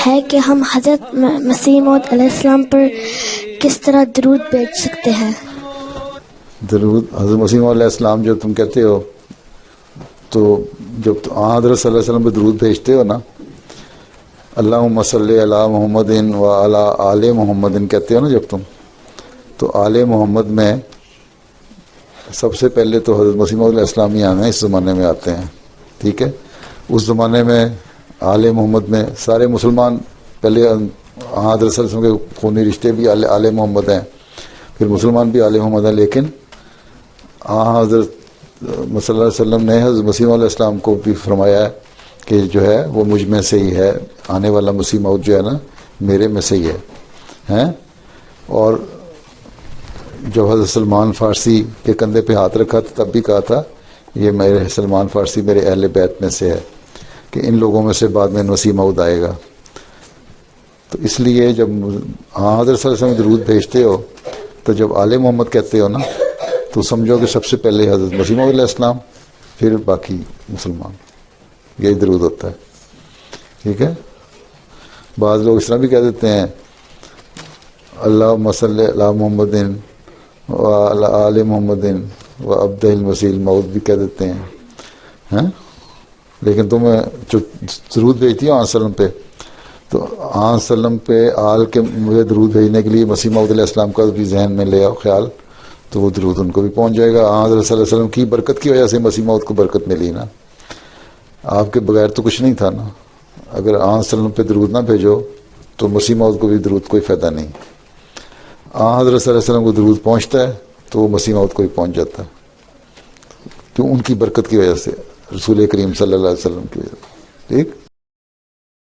ہے کہ ہم حضرت مسیح موعود علیہ السلام پر کس طرح درود بھیج سکتے ہیں؟ درود حضرت مسیح موعود علیہ السلام جو تم کہتے ہو، تو جب حضرت صلی اللہ علیہ وسلم پہ درود بھیجتے ہو نا، اللہم صلی علی محمد و علی آل محمد کہتے ہو نا جب تم، تو آل محمد میں سب سے پہلے تو حضرت مسیح موعود علیہ السلام ہی آنا ہے، اس زمانے میں آتے ہیں، ٹھیک ہے؟ اس زمانے میں آل محمد میں سارے مسلمان پہلے حضرت صلی اللہ علیہ وسلم کے خونی رشتے بھی آل محمد ہیں، پھر مسلمان بھی آل محمد ہیں، لیکن حضرت صلی اللہ علیہ وسلم نے حضرت مسیح موعود علیہ السلام کو بھی فرمایا ہے کہ جو ہے وہ مجھ میں سے ہی ہے، آنے والا مسیح موعود جو ہے نا میرے میں سے ہی ہے۔ اور جب حضرت سلمان فارسی کے کندھے پہ ہاتھ رکھا تھا تب بھی کہا تھا یہ میرے سلمان فارسی میرے اہل بیت میں سے ہے، کہ ان لوگوں میں سے بعد میں مسیح موعود آئے گا۔ تو اس لیے جب حضرت صلی اللہ علیہ وسلم درود بھیجتے ہو تو جب آل محمد کہتے ہو نا تو سمجھو کہ سب سے پہلے حضرت مسیح موعود علیہ السلام، پھر باقی مسلمان، یہی درود ہوتا ہے، ٹھیک ہے؟ بعض لوگ اس طرح بھی کہہ دیتے ہیں اللہم صلی علی محمد و علی آل محمد و عبدہ المسیح الموعود بھی کہہ دیتے ہیں، لیکن تمہیں جو درود بھیجتی ہو وسلم پہ، تو وسلم پہ آل کے مجھے درود بھیجنے کے لیے مسیح موعود علیہ السلام کا بھی ذہن میں لے آؤ خیال، تو وہ درود ان کو بھی پہنچ جائے گا۔ حضرت صلی اللہ علیہ وسلم کی برکت کی وجہ سے مسیح موعود کو برکت ملی نا، آپ کے بغیر تو کچھ نہیں تھا نا۔ اگر حضرت صلی اللہ علیہ وسلم پہ درود نہ بھیجو تو مسیح موعود کو بھی درود کوئی فائدہ نہیں۔ حضرت صلی اللہ علیہ وسلم کو درود پہنچتا ہے تو وہ مسیح موعود کو بھی پہنچ جاتا ہے، کیوں؟ ان کی برکت کی وجہ سے، رسول کریم صلی اللہ علیہ وسلم کی وجہ سے، ٹھیک۔